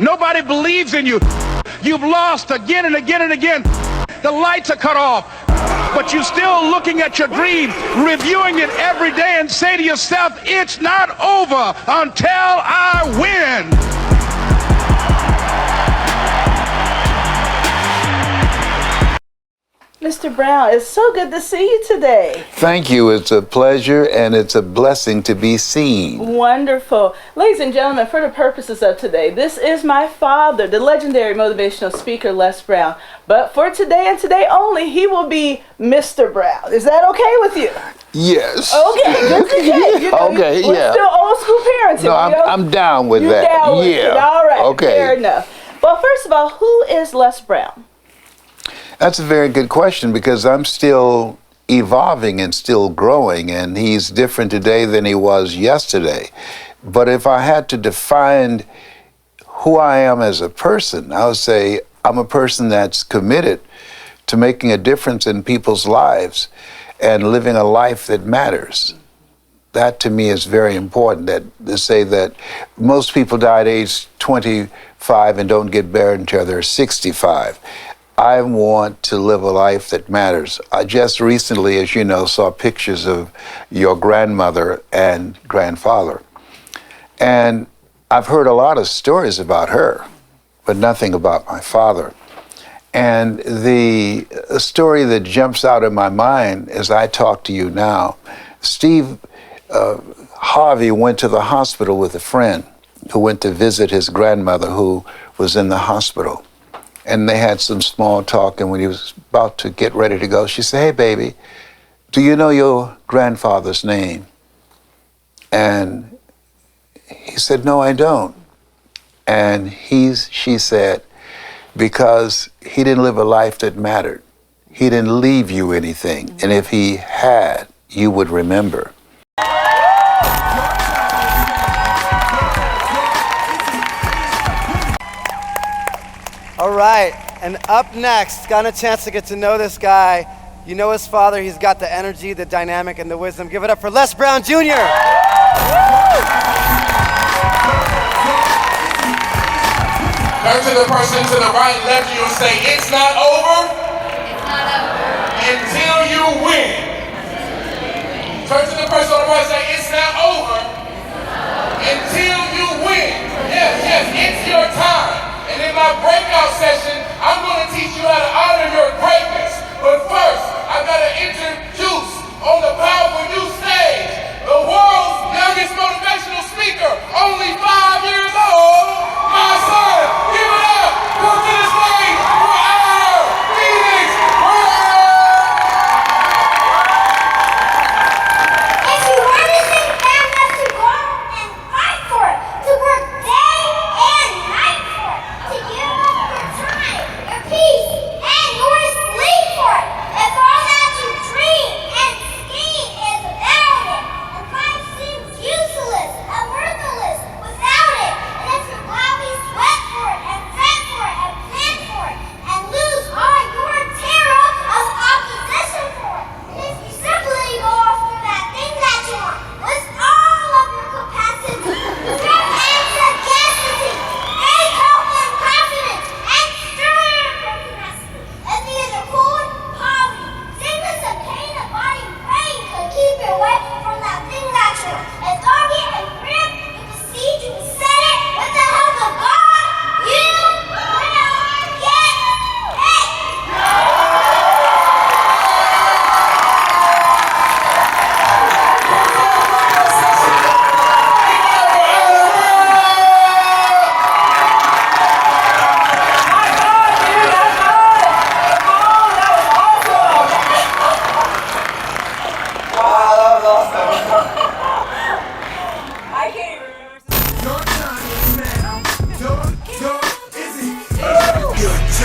Nobody believes in you. You've lost again and again and again. The lights are cut off, but you're still looking at your dream, reviewing it every day, and say to yourself, it's not over until I win. Mr. Brown, it's so good to see you today. Thank you. It's a pleasure and it's a blessing to be seen. Wonderful. Ladies and gentlemen, for the purposes of today, this is my father, the legendary motivational speaker, Les Brown. But for today and today only, he will be Mr. Brown. Is that okay with you? Yes. Okay, good to hear. You know, Okay, we're yeah. still old school parenting. No, I'm down with You're that. down with Yeah. it. All right, Okay. fair enough. Well, first of all, who is Les Brown? That's a very good question because I'm still evolving and still growing, and he's different today than he was yesterday. But if I had to define who I am as a person, I would say I'm a person that's committed to making a difference in people's lives and living a life that matters. That to me is very important. That to say that most people die at age 25 and don't get married until they're 65. I want to live a life that matters. I just recently, as you know, saw pictures of your grandmother and grandfather. And I've heard a lot of stories about her, but nothing about my father. And the story that jumps out in my mind as I talk to you now, Steve Harvey went to the hospital with a friend who went to visit his grandmother who was in the hospital. And they had some small talk, and when he was about to get ready to go, she said, "Hey, baby, do you know your grandfather's name?" And he said, "No, I don't." And she said, "Because he didn't live a life that mattered. He didn't leave you anything. And if he had, you would remember." All right, and up next, got a chance to get to know this guy. You know his father, he's got the energy, the dynamic, and the wisdom. Give it up for Les Brown Jr. Turn to the person to the right and left of you and say, it's not over. It's not over. Until you win. Turn to the person on the right and say, it's not over. Until you win. Yes, yes, it's your time. And in my breakout session, I'm going to teach you how to honor your greatness. But first, I've got to introduce on the Powerful Youth stage, the world's youngest motivational speaker, only 5 years old, my son. Give it up. Come to the stage for our Phoenix If you want anything fast enough to go and fight for it, to work day and night for it, to give up your time, your peace, and your sleep for it. If all that you dream and scheme is without it, and life seems useless and worthless without it, and if you gladly sweat for it and fret for it and plan for it, and lose all your terror of opposition for it, and if you simply go after that thing that you want, with all of your capacity, strength and sagacity, faith, hope, and confidence, and strength and tenacity. If you get cold, poverty, sickness, and pain, and body and brain could keep you away from that thing that you want. As doggy and grim, you can see, you can set it, with the help of God, you will get it.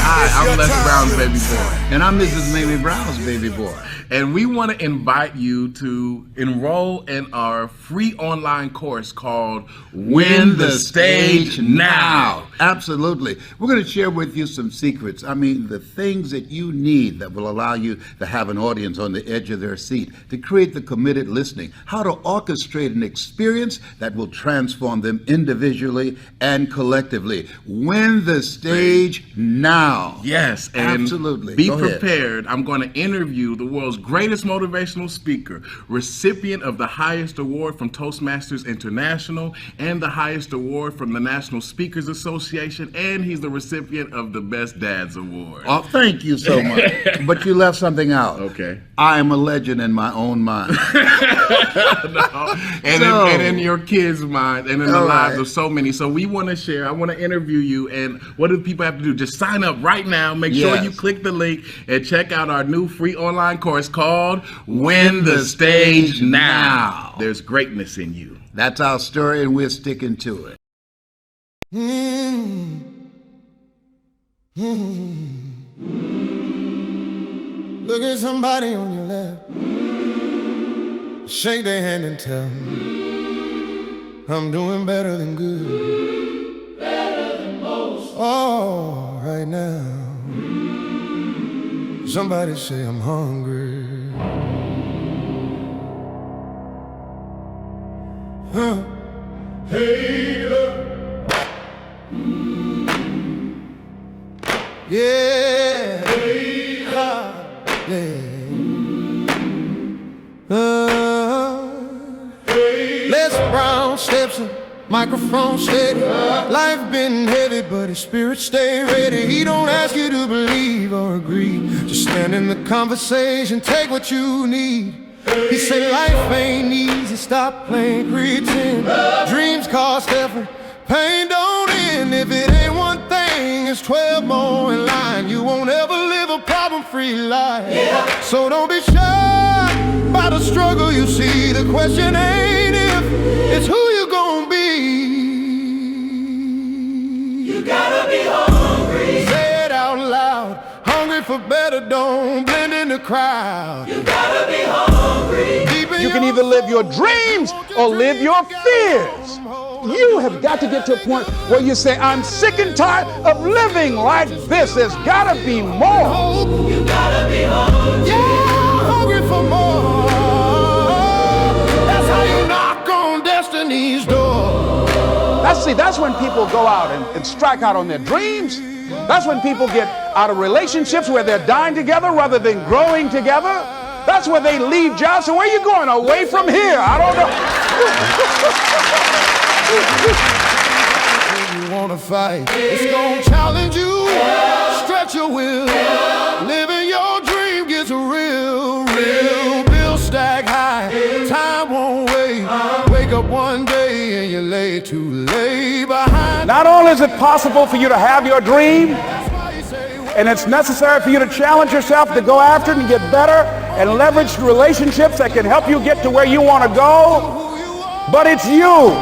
Hi, I'm Les Brown's baby boy. And I'm Mrs. Mamie Brown's baby boy. And we want to invite you to enroll in our free online course called Win the Stage Now. Absolutely. We're going to share with you some secrets. I mean, the things that you need that will allow you to have an audience on the edge of their seat, to create the committed listening, how to orchestrate an experience that will transform them individually and collectively. Win the stage now. Yes, and absolutely. Be Go ahead. prepared. I'm going to interview the world's greatest motivational speaker, recipient of the highest award from Toastmasters International and the highest award from the National Speakers Association, and he's the recipient of the Best Dads Award. Oh, thank you so much. But you left something out. Okay. I am a legend in my own mind. And in your kids' mind, and in the lives right. of so many. So we want to share. I want to interview you. And what do people have to do? Just sign up right now. Make sure you click the link and check out our new free online course called Win the Stage Now. There's greatness in you. That's our story, and we're sticking to it. Look at somebody on your left. Shake their hand and tell them I'm doing better than good. Better than most. Oh, right now. Somebody say I'm hungry. Huh. Hey, yeah. Hey, yeah. Les Brown steps up, microphone steady. Life been heavy, but his spirit stay ready. He don't ask you to believe or agree. Just stand in the conversation, take what you need. He said life ain't easy, stop playing pretend. Dreams cost effort, pain don't end. If it ain't one thing, it's 12 more in line. You won't ever live a problem-free life. So don't be shy by the struggle you see. The question ain't if, it's who you gonna be. You gotta be hungry. Say it out loud. Hungry for better, don't blend in the crowd. You gotta be hungry. You can either live your dreams or live your fears. You have got to get to a point where you say, I'm sick and tired of living like this. There's got to be more. You gotta be hungry. Yeah, hungry for more. That's how you knock on destiny's door. That's when people go out and strike out on their dreams. That's when people get out of relationships where they're dying together rather than growing together. That's where they leave jobs. So where are you going? Away from here? I don't know. You wanna fight, it's gonna challenge you, stretch your will, living your dream gets real, bills stack high, time won't wait, wake up one day and you're late, too late behind. Not only is it possible for you to have your dream, and it's necessary for you to challenge yourself to go after it and get better and leverage relationships that can help you get to where you want to go, but it's you.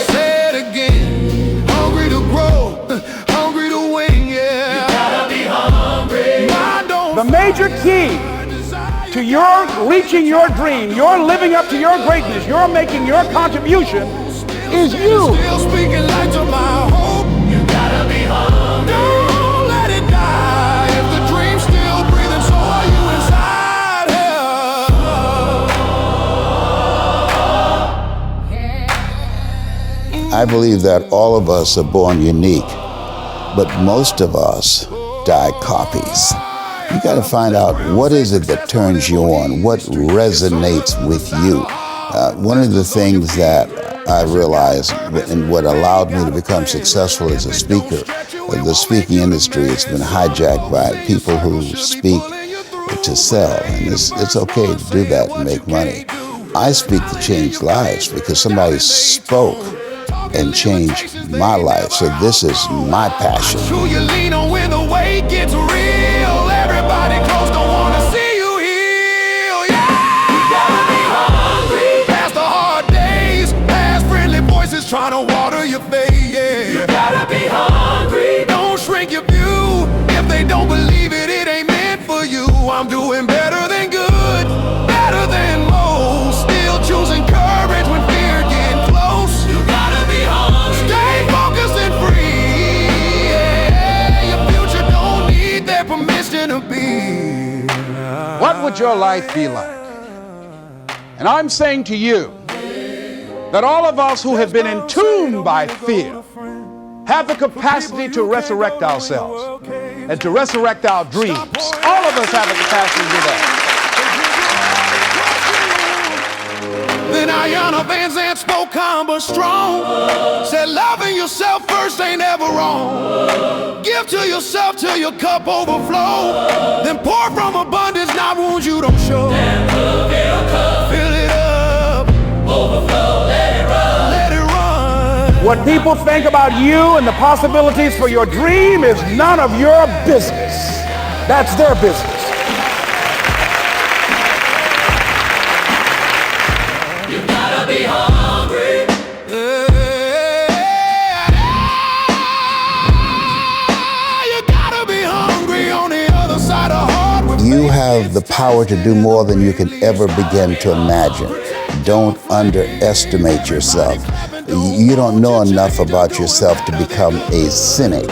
Say it again, hungry to grow, hungry to win, yeah. You gotta be hungry. The major key to your reaching your dream, your living up to your greatness, your making your contribution is you. Still speaking light to my hope. You gotta be hungry. Don't let it die. If the dream's still breathing, so are you inside here. I believe that all of us are born unique, but most of us die copies. You got to find out what is it that turns you on, what resonates with you. One of the things that I realized and what allowed me to become successful as a speaker, the speaking industry has been hijacked by people who speak to sell, and it's okay to do that and make money. I speak to change lives because somebody spoke and changed my life, so this is my passion. Who you lean on when the weight gets real? Everybody close, don't wanna see you heal. Yeah, you gotta be hungry. Past the hard days, past friendly voices trying to water your faith. Yeah, you gotta be hungry. Don't shrink your view. If they don't believe it, it ain't meant for you. I'm doing better than good, better than most. Still choosing courage when fear getting close. You gotta be hungry. Stay would your life be like? And I'm saying to you that all of us who have been entombed by fear have the capacity to resurrect ourselves and to resurrect our dreams. All of us have the capacity to do that. Then Ayanna Van Zandt spoke calm but strong. Said loving yourself first ain't ever wrong. Give to yourself till your cup overflow. Then pour from abundance, not wounds you don't show. Fill it up, overflow, let it run. Let it run. What people think about you and the possibilities for your dream is none of your business. That's their business. Be hungry. You gotta be hungry on the other side of hard. You have the power to do more than you can ever begin to imagine. Don't underestimate yourself. You don't know enough about yourself to become a cynic.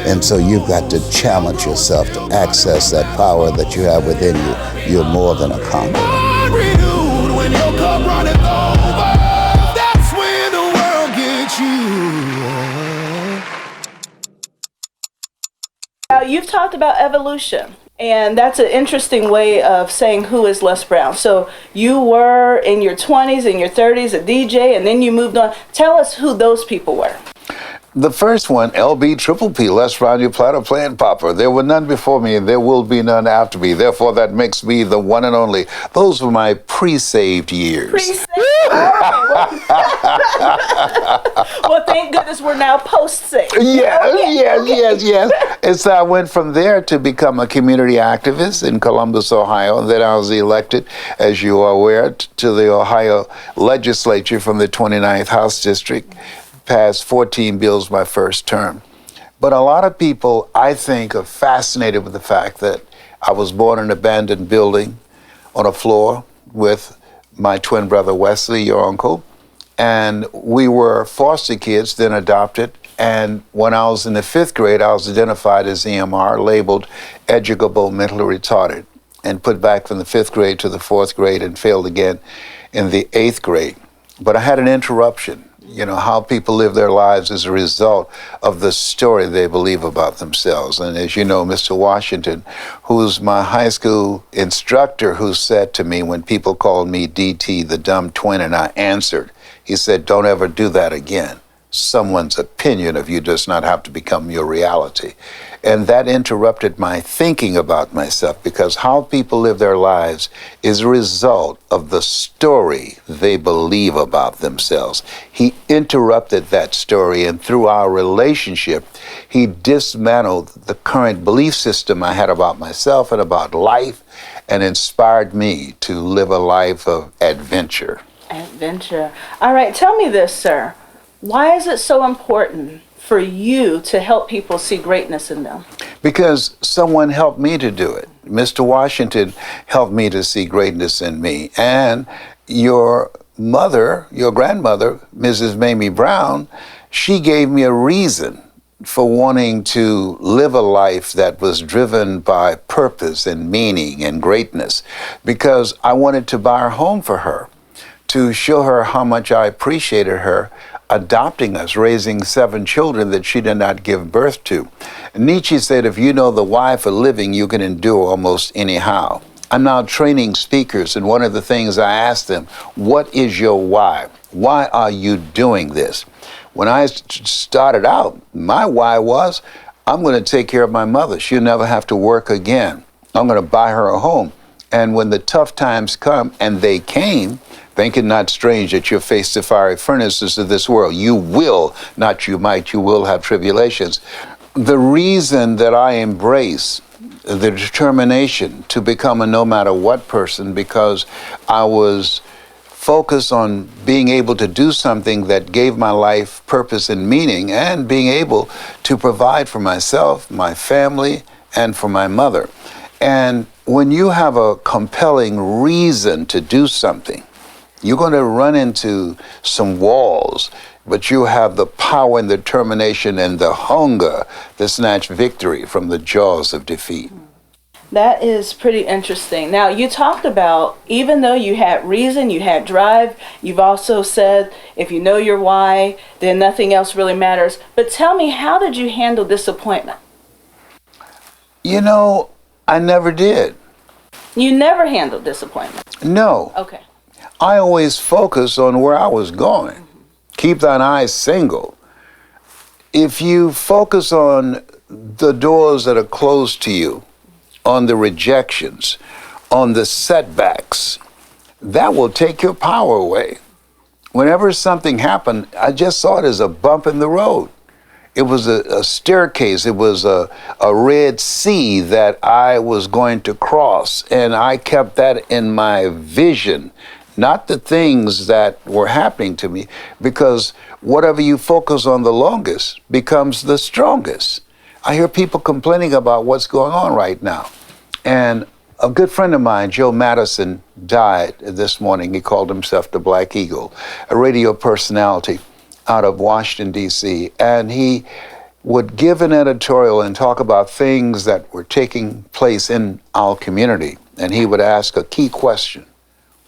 And so you've got to challenge yourself to access that power that you have within you. You're more than a conqueror. Renewed when your cup runneth over. That's when the world gets you. Now, you've talked about evolution, and that's an interesting way of saying who is Les Brown. So you were in your 20s and your 30s a DJ, and then you moved on. Tell us who those people were. The first one, LB Triple P, Les Brown, your platter playing popper. There were none before me, and there will be none after me. Therefore, that makes me the one and only. Those were my pre-saved years. Pre-saved? Well, thank goodness we're now post-saved. Yes. And so I went from there to become a community activist in Columbus, Ohio. And then I was elected, as you are aware, to the Ohio legislature from the 29th House District. Passed 14 bills my first term. But a lot of people, I think, are fascinated with the fact that I was born in an abandoned building on a floor with my twin brother Wesley, your uncle, and we were foster kids, then adopted. And when I was in the 5th grade, I was identified as EMR, labeled educable mentally retarded, and put back from the 5th grade to the 4th grade and failed again in the 8th grade. But I had an interruption. You know, how people live their lives as a result of the story they believe about themselves. And as you know, Mr. Washington, who's my high school instructor, who said to me when people called me DT, the dumb twin, and I answered, he said, don't ever do that again. Someone's opinion of you does not have to become your reality. And that interrupted my thinking about myself, because how people live their lives is a result of the story they believe about themselves. He interrupted that story, and through our relationship, he dismantled the current belief system I had about myself and about life, and inspired me to live a life of adventure. Adventure. All right, tell me this, sir. Why is it so important for you to help people see greatness in them? Because someone helped me to do it. Mr. Washington helped me to see greatness in me. And your mother, your grandmother, Mrs. Mamie Brown, she gave me a reason for wanting to live a life that was driven by purpose and meaning and greatness, because I wanted to buy a home for her, to show her how much I appreciated her adopting us, raising 7 children that she did not give birth to. Nietzsche said, if you know the why for living, you can endure almost anyhow. I'm now training speakers, and one of the things I ask them, what is your why? Why are you doing this? When I started out, my why was, I'm going to take care of my mother. She'll never have to work again. I'm going to buy her a home. And when the tough times come, and they came, think it not strange that you face the fiery furnaces of this world. You will, not you might, you will have tribulations. The reason that I embrace the determination to become a no matter what person, because I was focused on being able to do something that gave my life purpose and meaning, and being able to provide for myself, my family, and for my mother. And when you have a compelling reason to do something, you're going to run into some walls, but you have the power and the determination and the hunger to snatch victory from the jaws of defeat. That is pretty interesting. Now, you talked about, even though you had reason, you had drive, you've also said if you know your why, then nothing else really matters. But tell me, how did you handle disappointment? You know, I never did. You never handled disappointment? No. Okay. I always focused on where I was going. Keep thine eyes single. If you focus on the doors that are closed to you, on the rejections, on the setbacks, that will take your power away. Whenever something happened, I just saw it as a bump in the road. It was a staircase. It was a Red Sea that I was going to cross, and I kept that in my vision, not the things that were happening to me, because whatever you focus on the longest becomes the strongest. I hear people complaining about what's going on right now. And a good friend of mine, Joe Madison, died this morning. He called himself the Black Eagle, a radio personality out of Washington, D.C. And he would give an editorial and talk about things that were taking place in our community. And he would ask a key question: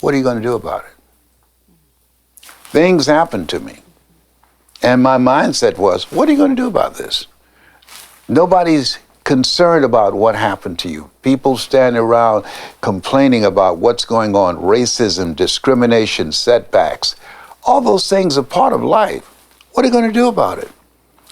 what are you going to do about it? Things happened to me. And my mindset was, what are you going to do about this? Nobody's concerned about what happened to you. People stand around complaining about what's going on, racism, discrimination, setbacks. All those things are part of life. What are you going to do about it?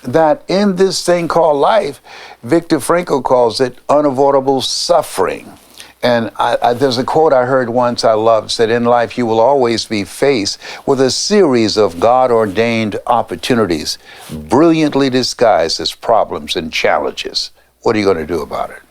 That in this thing called life, Viktor Frankl calls it unavoidable suffering. And there's a quote I heard once I loved, said, in life you will always be faced with a series of God-ordained opportunities, brilliantly disguised as problems and challenges. What are you going to do about it?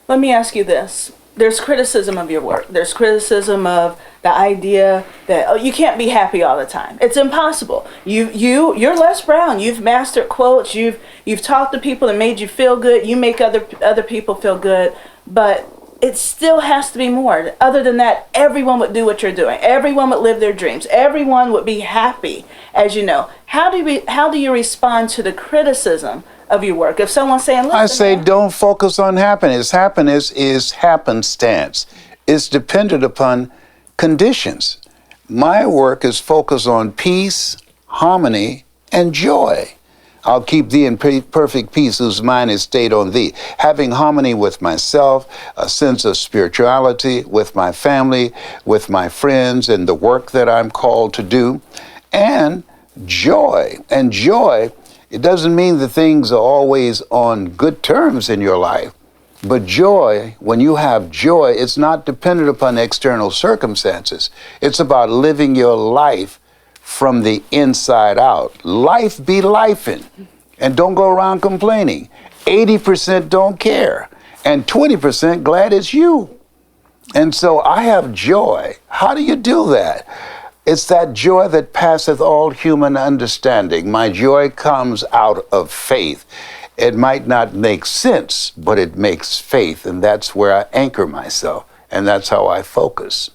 Let me ask you this. There's criticism of your work. There's criticism of the idea that, oh, you can't be happy all the time. It's impossible. You're Les Brown. You've mastered quotes. You've talked to people that made you feel good. You make other people feel good. But it still has to be more. Other than that, everyone would do what you're doing. Everyone would live their dreams. Everyone would be happy, as you know. How do you respond to the criticism of your work? If someone's saying, listen, I say, don't focus on happiness. Happiness is happenstance. It's dependent upon conditions. My work is focused on peace, harmony, and joy. I'll keep thee in perfect peace whose mind is stayed on thee. Having harmony with myself, a sense of spirituality, with my family, with my friends, and the work that I'm called to do, and joy. And joy, it doesn't mean that things are always on good terms in your life. But joy, when you have joy, it's not dependent upon external circumstances. It's about living your life from the inside out. Life be lifing. And don't go around complaining. 80% don't care. And 20% glad it's you. And so I have joy. How do you do that? It's that joy that passeth all human understanding. My joy comes out of faith. It might not make sense, but it makes faith. And that's where I anchor myself. And that's how I focus.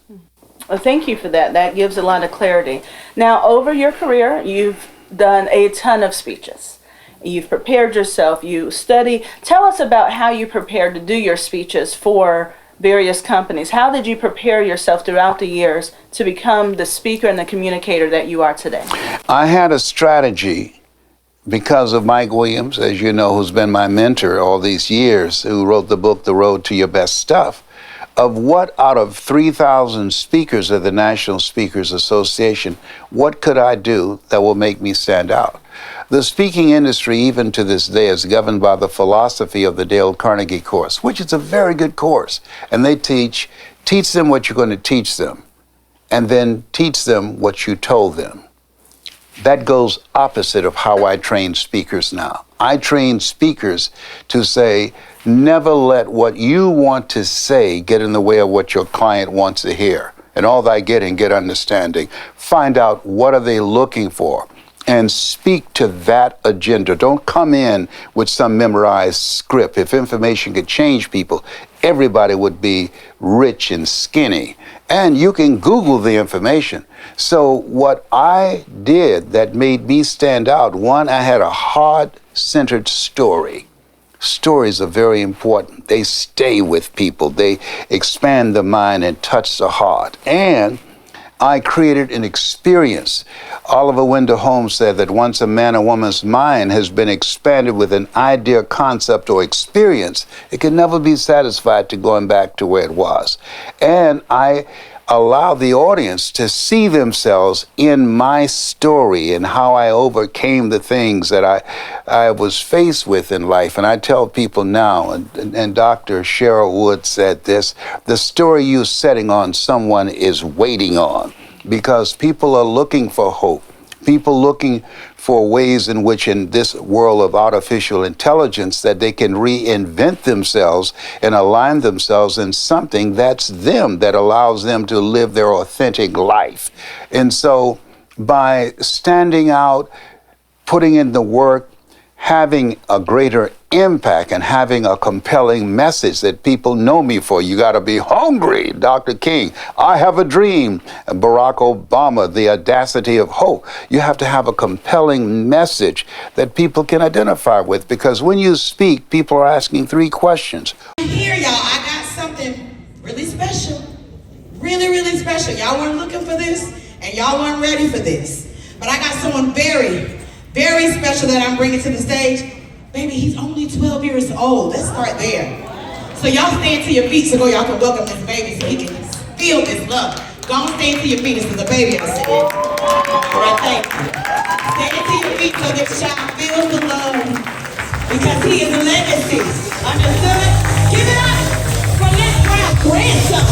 Well, thank you for that. That gives a lot of clarity. Now, over your career, you've done a ton of speeches. You've prepared yourself. You study. Tell us about how you prepared to do your speeches for various companies. How did you prepare yourself throughout the years to become the speaker and the communicator that you are today? I had a strategy because of Mike Williams, as you know, who's been my mentor all these years, who wrote the book, The Road to Your Best Stuff, of what out of 3,000 speakers of the National Speakers Association, what could I do that will make me stand out? The speaking industry, even to this day, is governed by the philosophy of the Dale Carnegie course, which is a very good course. And they teach them what you're going to teach them, and then teach them what you told them. That goes opposite of how I train speakers now. I train speakers to say, never let what you want to say get in the way of what your client wants to hear. And all thy getting, get understanding. Find out what are they looking for and speak to that agenda. Don't come in with some memorized script. If information could change people, everybody would be rich and skinny. And you can Google the information. So what I did that made me stand out, one, I had a heart-centered story. stories are very important. They stay with people. They expand the mind and touch the heart. And I created an experience. Oliver Wendell Holmes said that once a man or woman's mind has been expanded with an idea, concept, or experience, it can never be satisfied to going back to where it was. And I allow the audience to see themselves in my story and how I overcame the things that I was faced with in life. And I tell people now, and Dr. Cheryl Wood said this, the story you're setting on someone is waiting on, because people are looking for hope. People looking for ways in which, in this world of artificial intelligence, that they can reinvent themselves and align themselves in something that's them, that allows them to live their authentic life. And so by standing out, putting in the work, having a greater impact and having a compelling message that people know me for. You got to be hungry, Dr. King. I have a dream. Barack Obama, the audacity of hope. You have to have a compelling message that people can identify with, because when you speak, people are asking 3 questions. Here, y'all, I got something really special. Really, really special. Y'all weren't looking for this, and y'all weren't ready for this. But I got someone very, very special that I'm bringing to the stage. Baby, he's only 12 years old. Let's start there. So y'all stand to your feet so y'all can welcome this baby so he can feel this love. Go on, stand to your feet. This is a baby I said. All right, thank you. Stand to your feet so this child feels the love, because he is a legacy. Understood? Give it up for Les Brown's grandson.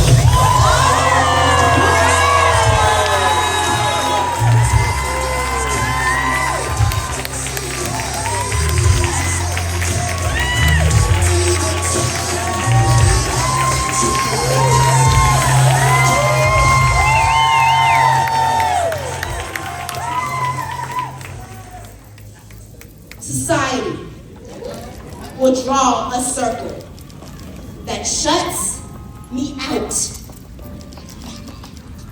Society will draw a circle that shuts me out.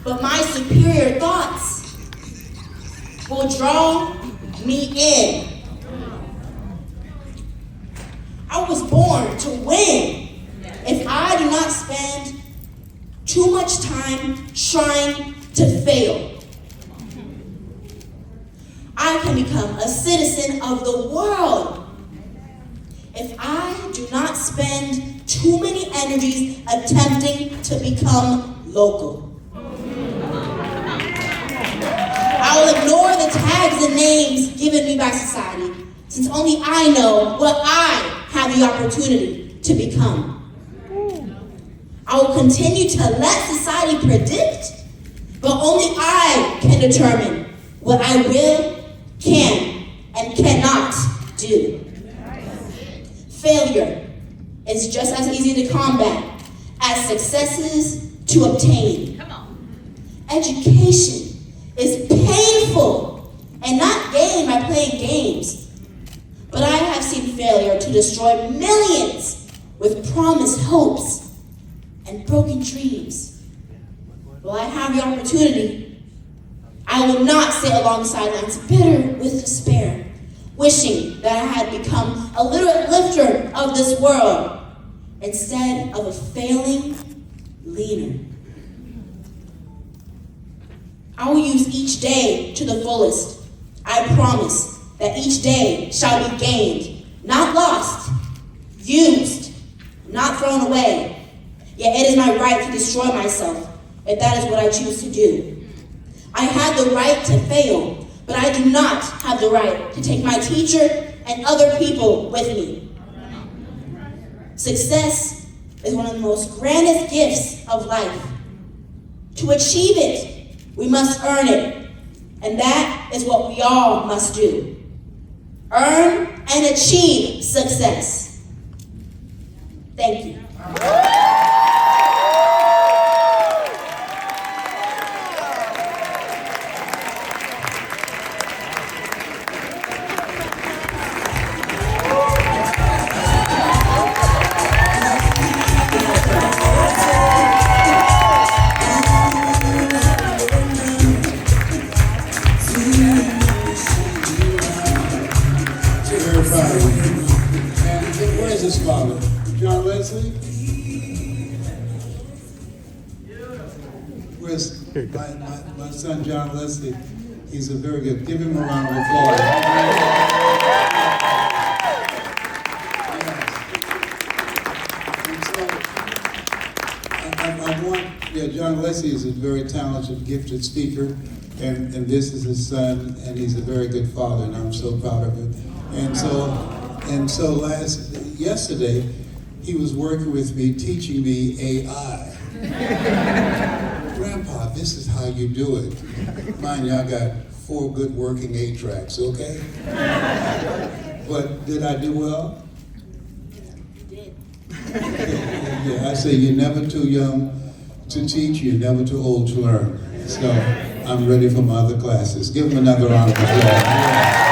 But my superior thoughts will draw me in. I was born to win. If I do not spend too much time trying to fail, I can become a citizen of the world. If I do not spend too many energies attempting to become local, I will ignore the tags and names given me by society, since only I know what I have the opportunity to become. I will continue to let society predict, but only I can determine what I will, can, and cannot do. Failure is just as easy to combat as successes to obtain. Education is painful and not gained by playing games. But I have seen failure to destroy millions with promised hopes and broken dreams. While I have the opportunity, I will not sit along the sidelines bitter with despair, wishing that I had become a literate lifter of this world instead of a failing leader. I will use each day to the fullest. I promise that each day shall be gained, not lost, used, not thrown away. Yet it is my right to destroy myself if that is what I choose to do. I have the right to fail, but I do not have the right to take my teacher and other people with me. Success is one of the most grandest gifts of life. To achieve it, we must earn it, and that is what we all must do. Earn and achieve success. Thank you. his father? John Leslie? Where's my son John Leslie? He's a very good. Give him a round of applause. John Leslie is a very talented, gifted speaker, and this is his son, and he's a very good father, and I'm so proud of him. And so yesterday, he was working with me, teaching me AI. Grandpa, this is how you do it. Mind you, I got 4 good working 8-tracks, okay? But did I do well? You did. Yeah, I say you're never too young to teach, you're never too old to learn. So I'm ready for my other classes. Give him another round of applause.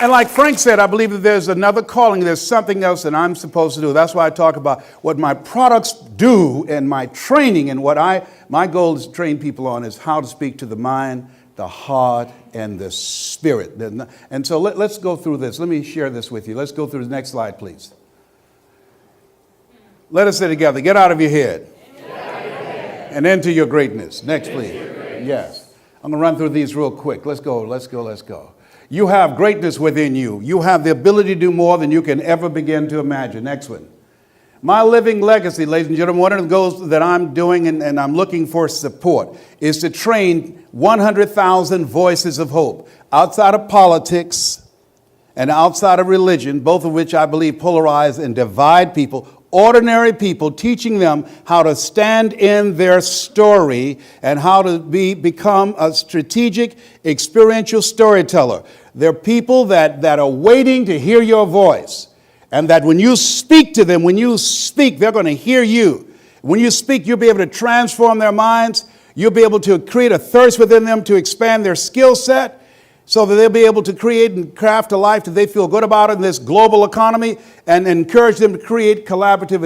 And like Frank said, I believe that there's another calling. There's something else that I'm supposed to do. That's why I talk about what my products do and my training, and what my goal is to train people on is how to speak to the mind, the heart, and the spirit. And so let's go through this. Let me share this with you. Let's go through the next slide, please. Let us say together, get out of your head and into your greatness. Next, please. Yes. I'm going to run through these real quick. Let's go. You have greatness within you. You have the ability to do more than you can ever begin to imagine. Next one. My living legacy, ladies and gentlemen, one of the goals that I'm doing and I'm looking for support is to train 100,000 voices of hope outside of politics and outside of religion, both of which I believe polarize and divide people. Ordinary people, teaching them how to stand in their story and how to become a strategic, experiential storyteller. They're people that are waiting to hear your voice, and that when you speak to them, they're going to hear you. When you speak, you'll be able to transform their minds. You'll be able to create a thirst within them to expand their skill set, so that they'll be able to create and craft a life that they feel good about in this global economy, and encourage them to create collaborative,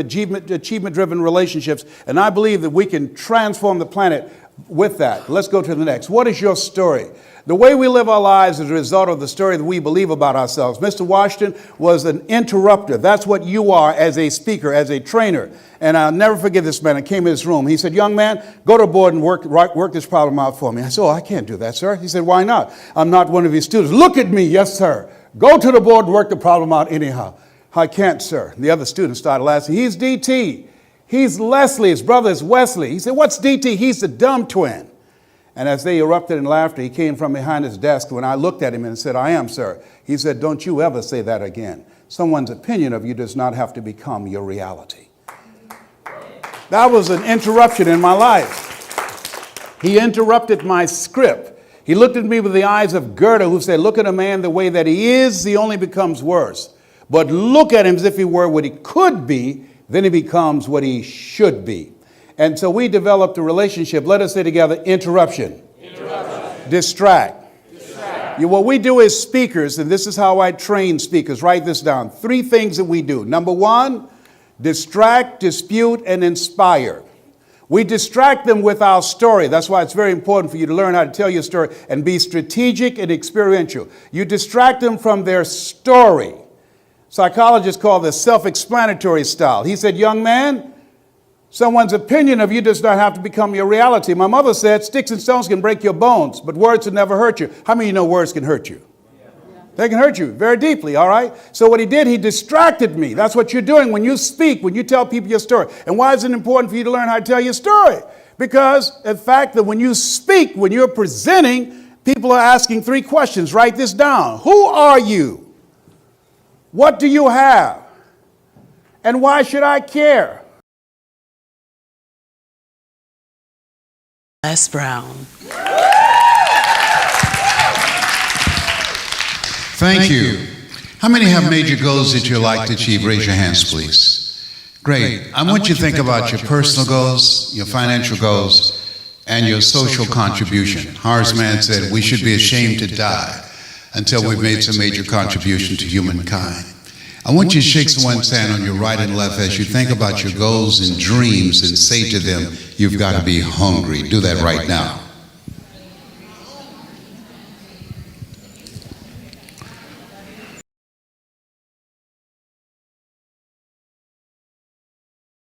achievement-driven relationships. And I believe that we can transform the planet with that. Let's go to the next. What is your story? The way we live our lives is a result of the story that we believe about ourselves. Mr. Washington was an interrupter. That's what you are as a speaker, as a trainer. And I'll never forget this man. I came in his room. He said, young man, go to the board and work this problem out for me. I said, oh, I can't do that, sir. He said, why not? I'm not one of your students. Look at me. Yes, sir. Go to the board and work the problem out anyhow. I can't, sir. The other students started laughing. He's DT. He's Leslie. His brother is Wesley. He said, what's DT? He's the dumb twin. And as they erupted in laughter, he came from behind his desk when I looked at him and said, I am, sir. He said, don't you ever say that again. Someone's opinion of you does not have to become your reality. That was an interruption in my life. He interrupted my script. He looked at me with the eyes of Goethe, who said, look at a man the way that he is, he only becomes worse. But look at him as if he were what he could be, then he becomes what he should be. And so we developed a relationship. Let us say together, interruption. Distract. What we do as speakers, and this is how I train speakers, write this down. 3 things that we do. Number 1, distract, dispute, and inspire. We distract them with our story. That's why it's very important for you to learn how to tell your story and be strategic and experiential. You distract them from their story. Psychologists call this self-explanatory style. He said, young man, someone's opinion of you does not have to become your reality. My mother said, sticks and stones can break your bones, but words will never hurt you. How many of you know words can hurt you? They can hurt you very deeply, all right? So what he did, he distracted me. That's what you're doing when you speak, when you tell people your story. And why is it important for you to learn how to tell your story? Because, in fact, that when you speak, when you're presenting, people are asking 3 questions. Write this down. Who are you? What do you have? And why should I care? Les Brown. Thank you. How many have major goals that you'd like to achieve? Raise your hands, please. Great. I want you to think about your personal goals, your financial goals, and your social contribution. Horace Mann said, we should be ashamed to die until we've made some major contribution to humankind. I want you to shake someone's hand on your right and left as you think about your goals and dreams and say to them, you've got to be hungry. Do that right now.